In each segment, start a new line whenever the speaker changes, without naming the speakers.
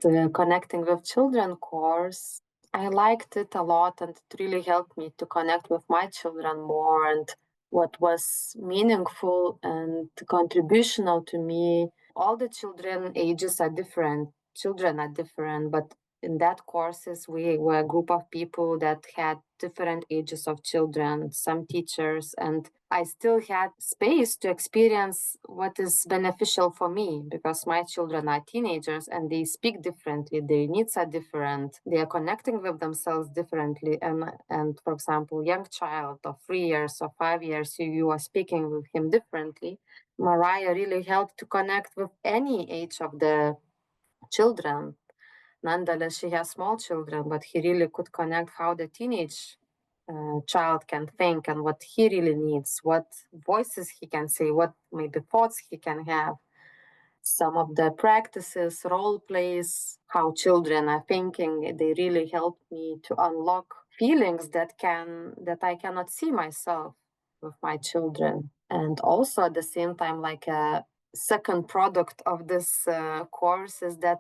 The Connecting with Children course, I liked it a lot, and it really helped me to connect with my children more. And what was meaningful and contributional to me, all the children ages are different, children are different, but in that courses we were a group of people that had different ages of children, some teachers, and I still had space to experience what is beneficial for me, because my children are teenagers and they speak differently, their needs are different, they are connecting with themselves differently. And for example, young child of 3 years or 5 years, you are speaking with him differently. Mariah really helped to connect with any age of the children. Nonetheless, she has small children, but he really could connect how the teenage child can think and what he really needs, what voices he can say, what maybe thoughts he can have. Some of the practices, role plays, how children are thinking, they really help me to unlock feelings that I cannot see myself with my children. And also at the same time, like a second product of this course is that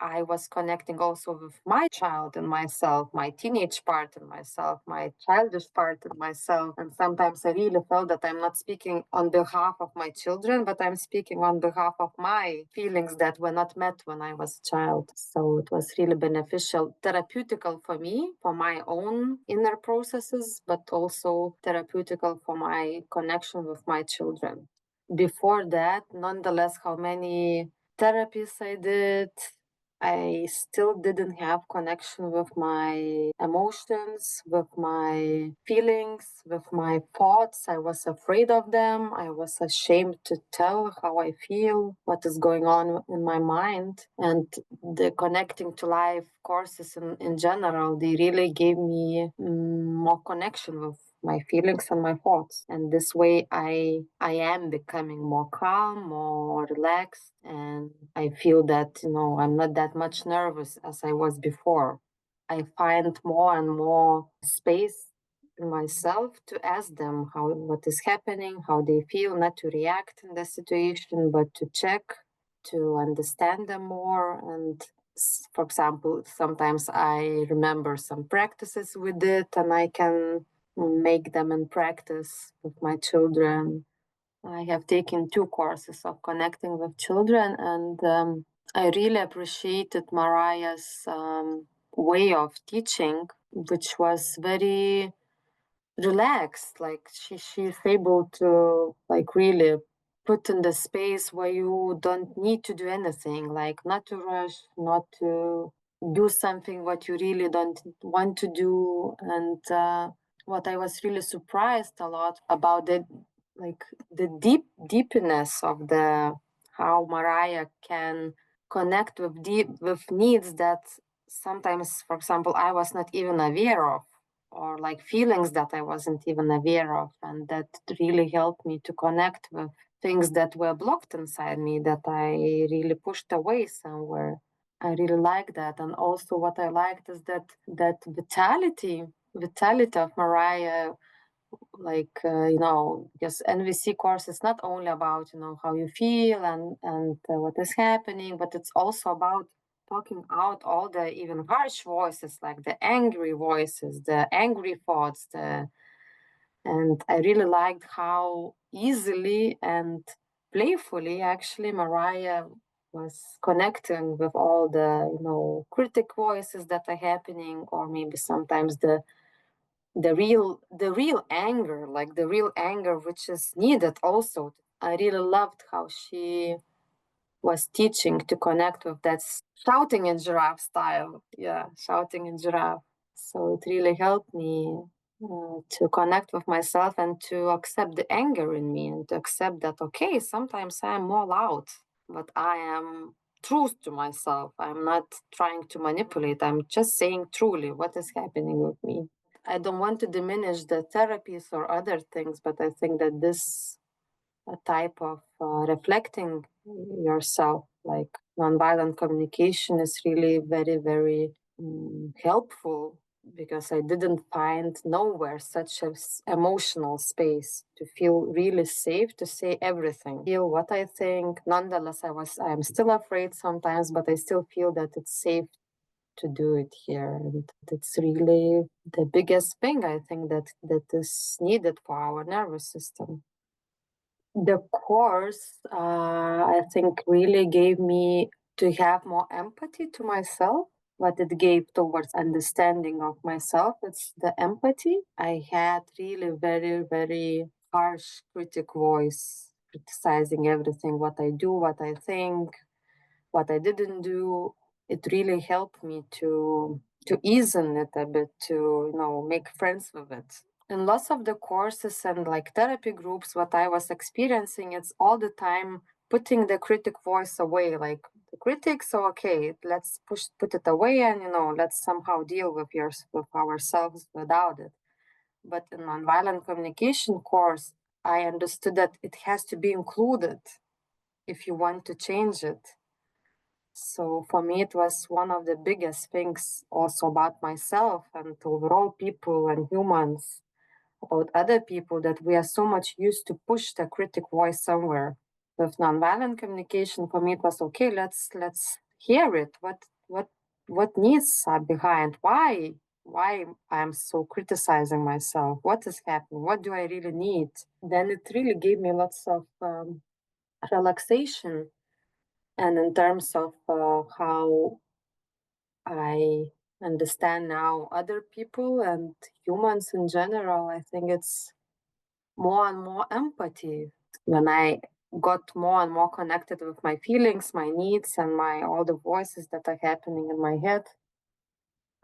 I was connecting also with my child and myself, my teenage part in myself, my childish part in myself. And sometimes I really felt that I'm not speaking on behalf of my children, but I'm speaking on behalf of my feelings that were not met when I was a child. So it was really beneficial, therapeutical for me, for my own inner processes, but also therapeutical for my connection with my children. Before that, nonetheless, how many therapies I did, I still didn't have connection with my emotions, with my feelings, with my thoughts. I was afraid of them. I was ashamed to tell how I feel, what is going on in my mind. And the Connecting to Life courses in general, they really gave me more connection with my feelings and my thoughts. And this way I am becoming more calm, more relaxed, and I feel that, I'm not that much nervous as I was before. I find more and more space in myself to ask them what is happening, how they feel, not to react in the situation, but to check, to understand them more. And for example, sometimes I remember some practices we did and I can make them in practice with my children. I have taken 2 courses of Connecting with Children, and I really appreciated Mariah's way of teaching, which was very relaxed. Like she's able to really put in the space where you don't need to do anything, like not to rush, not to do something what you really don't want to do. And what I was really surprised a lot about the deepness of the how Mariah can connect with needs that sometimes, for example, I was not even aware of, or like feelings that I wasn't even aware of. And that really helped me to connect with things that were blocked inside me that I really pushed away somewhere. I really like that. And also what I liked is that vitality of Mariah, because NVC course is not only about, how you feel and what is happening, but it's also about talking out all the even harsh voices, like the angry voices, the angry thoughts, and I really liked how easily and playfully actually Mariah was connecting with all the critic voices that are happening, or maybe sometimes the real anger, like the real anger which is needed also. I really loved how she was teaching to connect with that shouting in giraffe style. Yeah, shouting in giraffe. So it really helped me to connect with myself and to accept the anger in me, and to accept that, okay, sometimes I am more loud, but I am truth to myself. I'm not trying to manipulate. I'm just saying truly what is happening with me. I don't want to diminish the therapies or other things, but I think that this type of reflecting yourself, like nonviolent communication, is really very, very helpful. because I didn't find nowhere such an emotional space to feel really safe to say everything, feel what I think. Nonetheless, I'm still afraid sometimes, but I still feel that it's safe to do it here. And it's really the biggest thing I think that is needed for our nervous system. The course, I think, really gave me to have more empathy to myself. What it gave towards understanding of myself, it's the empathy. I had really very, very harsh critic voice criticizing everything, what I do, what I think, what I didn't do. It really helped me to ease in it a bit, to make friends with it. In lots of the courses and like therapy groups, what I was experiencing, it's all the time putting the critic voice away. Like the critics, so okay, let's put it away, and let's somehow deal with ourselves without it. But in nonviolent communication course, I understood that it has to be included if you want to change it. So for me, it was one of the biggest things also about myself and overall people and humans, about other people, that we are so much used to push the critic voice somewhere. With nonviolent communication, for me, it was okay. Let's hear it. What needs are behind? Why I'm so criticizing myself? What is happening? What do I really need? Then it really gave me lots of relaxation. And in terms of how I understand now other people and humans in general, I think it's more and more empathy. When I got more and more connected with my feelings, my needs, and my all the voices that are happening in my head,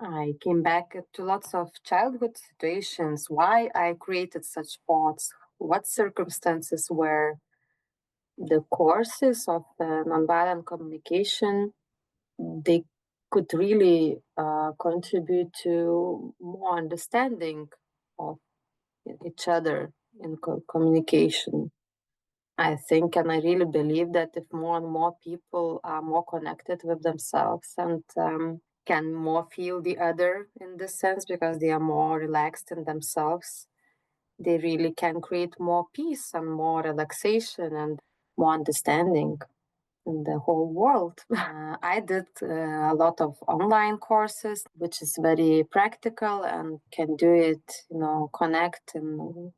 I came back to lots of childhood situations, why I created such thoughts, what circumstances were the courses of nonviolent communication, they could really contribute to more understanding of each other in communication. I think, and I really believe that if more and more people are more connected with themselves and can more feel the other in this sense, because they are more relaxed in themselves, they really can create more peace and more relaxation and more understanding in the whole world. I did a lot of online courses, which is very practical and can do it, connect in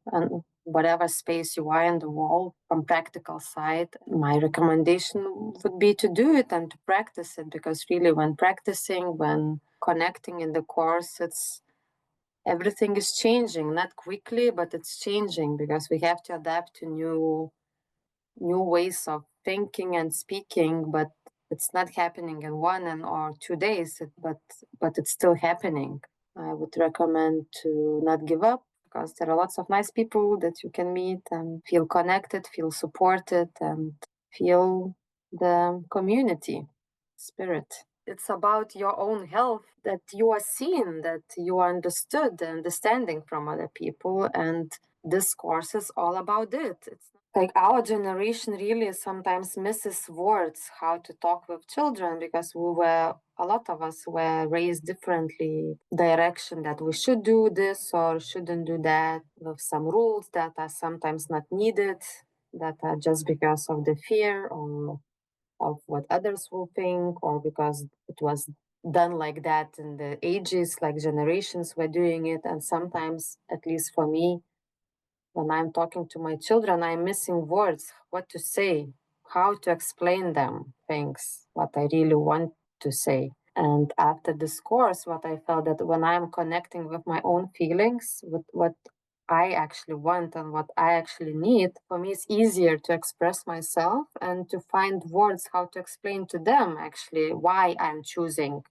whatever space you are in the world from practical side. My recommendation would be to do it and to practice it, because really when connecting in the course, everything is changing, not quickly, but it's changing, because we have to adapt to new ways of thinking and speaking, but it's not happening in 1 or 2 days, but it's still happening. I would recommend to not give up, because there are lots of nice people that you can meet and feel connected, feel supported, and feel the community spirit. It's about your own health, that you are seen, that you are understood, understanding from other people. And this course is all about it. It's like our generation really sometimes misses words, how to talk with children, because a lot of us were raised differently, direction that we should do this or shouldn't do that, with some rules that are sometimes not needed, that are just because of the fear or of what others will think, or because it was done like that in the ages, like generations were doing it. And sometimes, at least for me, when I'm talking to my children, I'm missing words, what to say, how to explain them things, what I really want to say. And after this course, what I felt, that when I'm connecting with my own feelings, with what I actually want and what I actually need, for me it's easier to express myself and to find words how to explain to them actually why I'm choosing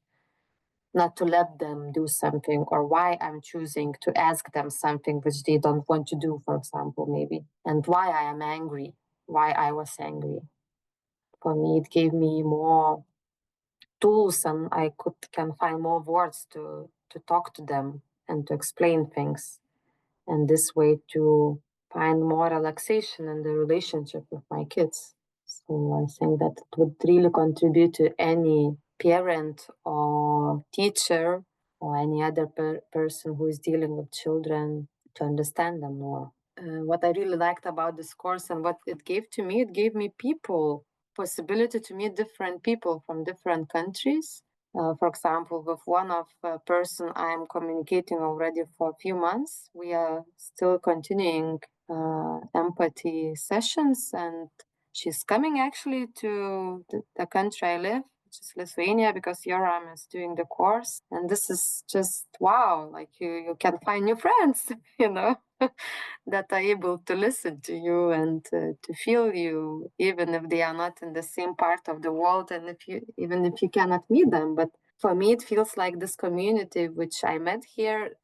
not to let them do something, or why I'm choosing to ask them something which they don't want to do, for example, maybe, and why I am angry, why I was angry. For me, it gave me more tools, and I can find more words to talk to them and to explain things, and this way to find more relaxation in the relationship with my kids. So I think that it would really contribute to any parent or teacher or any other person who is dealing with children, to understand them more. What I really liked about this course and what it gave me people, possibility to meet different people from different countries. For example, with one of person I am communicating already for a few months. We are still continuing empathy sessions, and she's coming actually to the country I live, which is Lithuania, because Yoram is doing the course. And this is just wow, like you can find new friends, you know, that are able to listen to you and to feel you, even if they are not in the same part of the world, and even if you cannot meet them. But for me, it feels like this community which I met here,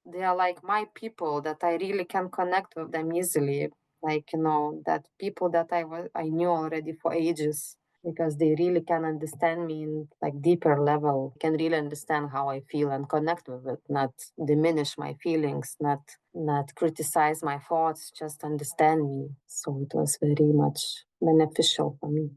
they are like my people, that I really can connect with them easily. Like, you know, that people that I knew already for ages, because they really can understand me in like deeper level, can really understand how I feel and connect with it, not diminish my feelings, not criticize my thoughts, just understand me. So it was very much beneficial for me.